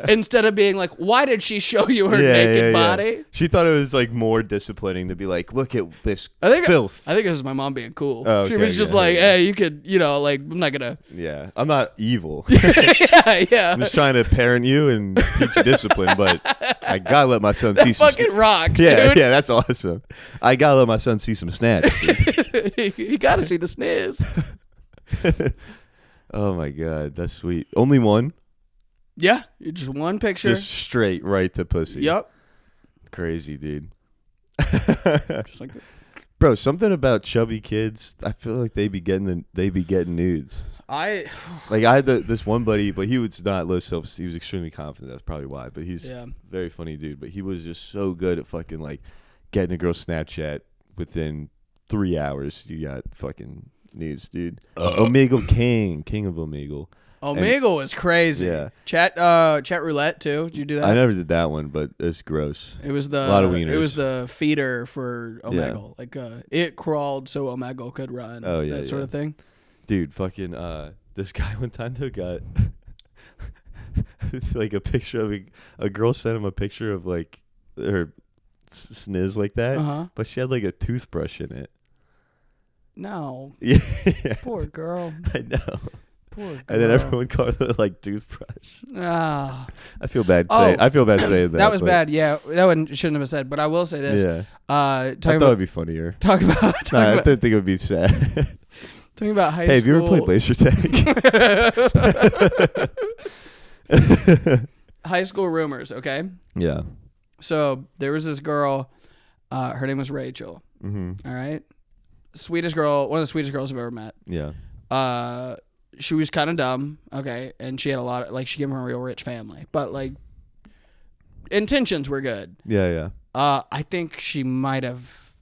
Instead of being like, why did she show you her naked body? She thought it was like more disciplining to be like, look at this filth. I think it was my mom being cool. Oh, okay, she was just like, hey, you could, like, I'm not going to. Yeah, I'm not evil. Yeah. I'm just trying to parent you and teach you discipline, but I got to let my son see some fucking rocks, dude. Yeah, that's awesome. I got to let my son see some snatch. You got to see the sniz. Oh my God, that's sweet. Only one? Yeah, just one picture. Just straight right to pussy. Yep. Crazy, dude. Just like that. Bro, something about chubby kids, I feel like they be getting nudes. I had this one buddy, but he was not low self-esteem. He was extremely confident. That's probably why. But he's a very funny dude. But he was just so good at fucking like getting a girl's Snapchat within 3 hours. You got fucking nudes, dude. Omegle King of Omegle. Omegle was crazy. Yeah. Chat roulette too. Did you do that? I never did that one, but it's gross. It was a lot of wieners. It was the feeder for Omegle. Yeah. Like it crawled so Omegle could run. Oh yeah, that sort of thing. Dude, fucking this guy one time though got like a picture of a girl sent him a picture of like her sniz like that, but she had like a toothbrush in it. No. Yeah. Poor girl. I know. Poor girl. And then everyone called it like toothbrush. Ah. I feel bad saying that. That was bad. Yeah, that one shouldn't have been said. But I will say this. Yeah. I thought it'd be funnier. I didn't think it would be sad. Talking about high school. Hey, have you ever played laser tag? High school rumors, okay? Yeah. So there was this girl. Her name was Rachel. Mm-hmm. All right. Swedish girl. One of the sweetest girls I've ever met. Yeah. She was kind of dumb, okay? And she had a lot of, like, she came from a real rich family. But, like, intentions were good. Yeah. I think she might have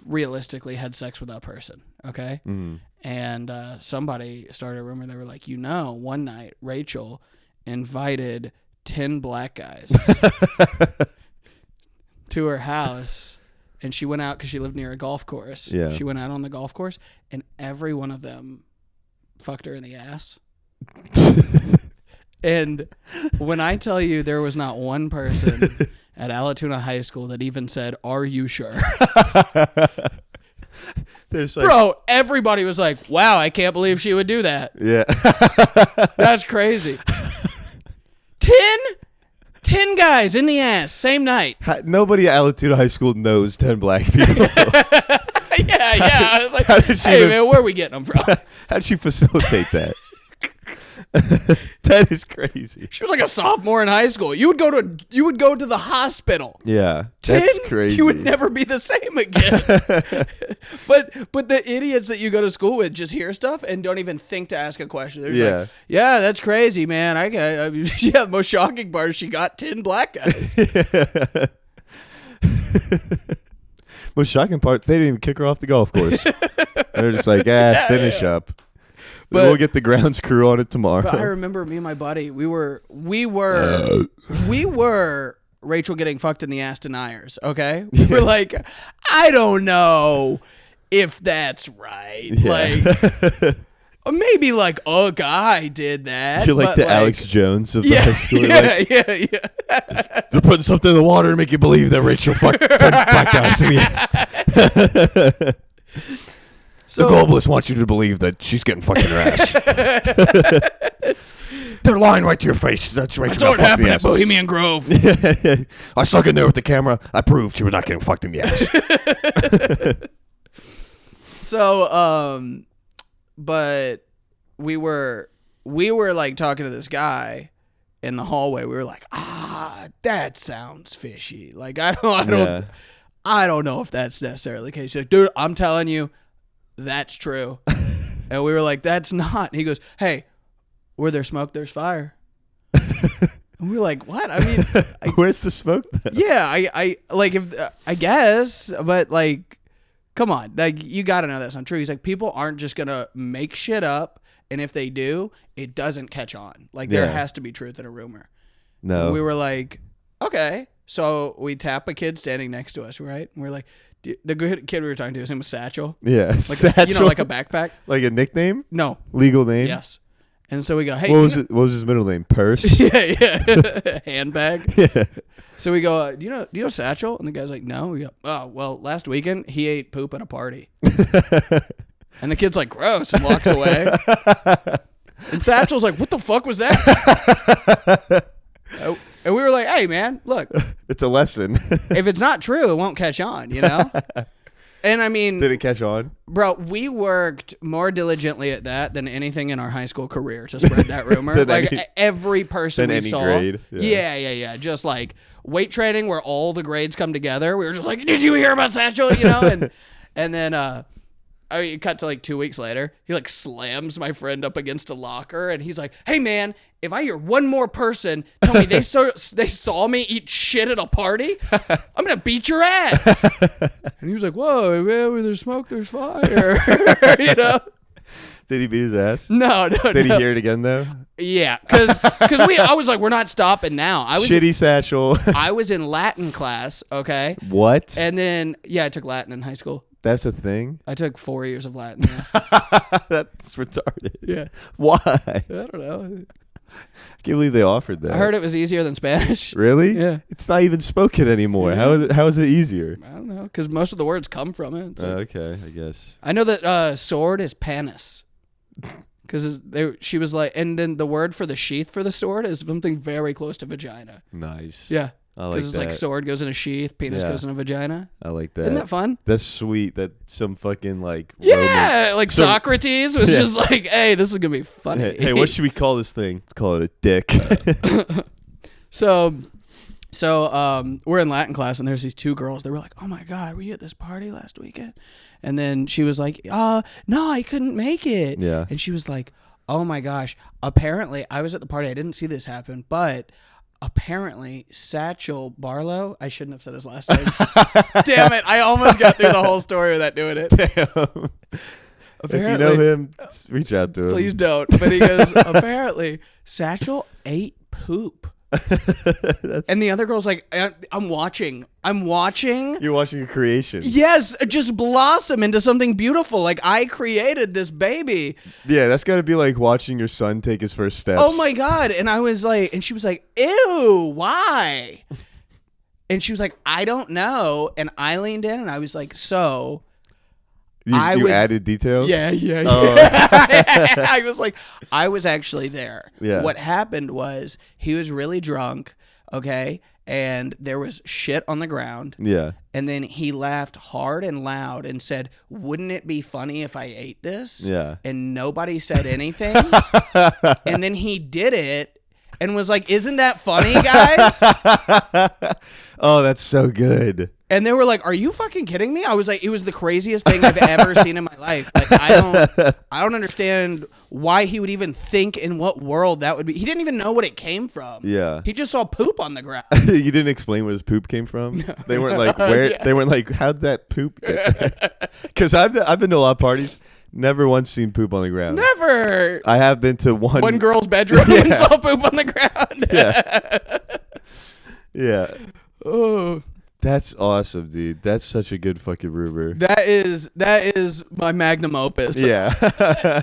realistically had sex with that person, okay? Mm-hmm. And somebody started a rumor. They were like, one night Rachel invited 10 black guys to her house, and she went out because she lived near a golf course. Yeah. She went out on the golf course, and every one of them fucked her in the ass. And when I tell you there was not one person at Alatoona High School that even said, "Are you sure?" Bro, everybody was like, wow, I can't believe she would do that. Yeah. That's crazy. 10 guys in the ass, same night. Nobody at Alatoona High School knows 10 black people. Yeah. I was like, hey, man, where are we getting them from? How'd she facilitate that? That is crazy. She was like a sophomore in high school. You would go to the hospital. Yeah, 10, that's crazy. You would never be the same again. but the idiots that you go to school with just hear stuff and don't even think to ask a question. They're just like, yeah, that's crazy, man. The most shocking part is she got 10 black guys. Most shocking part, they didn't even kick her off the golf course. They're just like, finish up. But we'll get the grounds crew on it tomorrow. But I remember me and my buddy, we were Rachel getting fucked in the ass deniers, okay? We were like, I don't know if that's right. Yeah. Like, maybe like a guy did that. You're like the Alex Jones of the high school. Yeah. They're putting something in the water to make you believe that Rachel fucked 10 black guys in the ass. So, the globalists want you to believe that she's getting fucked in her ass. They're lying right to your face. That's Rachel. I saw it happen at Bohemian Grove. I stuck in there with the camera. I proved she was not getting fucked in the ass. So, but we were like talking to this guy in the hallway. We were like, that sounds fishy. Like, I don't know if that's necessarily the case. He's like, dude, I'm telling you, that's true. And we were like, that's not. He goes, hey, where there's smoke, there's fire. And we were like, what? I mean, where's the smoke then? Yeah, I like, if I guess, but like, come on, like, you got to know that's not true. He's like, people aren't just gonna make shit up, and if they do, it doesn't catch on. Like, there has to be truth in a rumor. No. And we were like, okay. So we tap a kid standing next to us, right? And we're like, the good kid we were talking to, his name was Satchel. Yeah, like, Satchel. You know, like a backpack. Like a nickname? No. Legal name? Yes. And so we go, hey. What was his middle name? Purse? Yeah. Handbag. Yeah. So we go, do you know Satchel? And the guy's like, no. We go, oh, well, last weekend he ate poop at a party. And the kid's like, gross, and walks away. And Satchel's like, what the fuck was that? And we were like, hey, man, look. It's a lesson. If it's not true, it won't catch on, you know? And I mean. Did it catch on? Bro, we worked more diligently at that than anything in our high school career to spread that rumor. Like, every person we saw. Grade. Yeah. Just like weight training where all the grades come together. We were just like, did you hear about Satchel? You know? And then, it cut to like 2 weeks later. He like slams my friend up against a locker, and he's like, "Hey man, if I hear one more person tell me they saw me eat shit at a party, I'm gonna beat your ass." And he was like, "Whoa, man, where there's smoke, there's fire." You know? Did he beat his ass? No. Did he hear it again though? Yeah, because I was like, we're not stopping now. Shitty Satchel. I was in Latin class, okay. What? And then I took Latin in high school. That's a thing? I took 4 years of Latin. Yeah. That's retarded. Yeah. Why? I don't know. I can't believe they offered that. I heard it was easier than Spanish. Really? Yeah. It's not even spoken anymore. Yeah. How is it easier? I don't know, because most of the words come from it. Okay, I guess. I know that sword is panis. Because she was like, and then the word for the sheath for the sword is something very close to vagina. Nice. Yeah. I like that. Because it's like sword goes in a sheath, penis goes in a vagina. I like that. Isn't that fun? That's sweet. That some fucking like Roman, Socrates was just like, hey, this is gonna be funny. Hey, what should we call this thing? Call it a dick. So we're in Latin class and there's these two girls. They were like, oh my God, were you at this party last weekend? And then she was like, no, I couldn't make it. Yeah. And she was like, oh my gosh, apparently I was at the party. I didn't see this happen, but apparently Satchel Barlow, I shouldn't have said his last name. Damn it. I almost got through the whole story without doing it. Damn. If you know him, reach out to him. Please don't. But he goes, apparently Satchel ate poop. And the other girl's like, I'm watching. You're watching a creation. Yes, just blossom into something beautiful. Like, I created this baby. Yeah, that's got to be like watching your son take his first steps. Oh my God. And I was like, and she was like, ew, why? And she was like, I don't know. And I leaned in and I was like, so... You added details? Yeah. I was like, I was actually there. Yeah. What happened was he was really drunk, okay, and there was shit on the ground. Yeah. And then he laughed hard and loud and said, wouldn't it be funny if I ate this? Yeah. And nobody said anything. And then he did it and was like, isn't that funny, guys? Oh, that's so good. And they were like, are you fucking kidding me? I was like, it was the craziest thing I've ever seen in my life. Like, I don't understand why he would even think in what world that would be. He didn't even know what it came from. Yeah. He just saw poop on the ground. You didn't explain where his poop came from? No. They weren't like, where? Yeah. They weren't like, how'd that poop get there? Because I've been to a lot of parties. Never once seen poop on the ground. Never. I have been to one girl's bedroom and saw poop on the ground. Yeah. Oh. That's awesome, dude. That's such a good fucking rumor. That is my magnum opus. Yeah.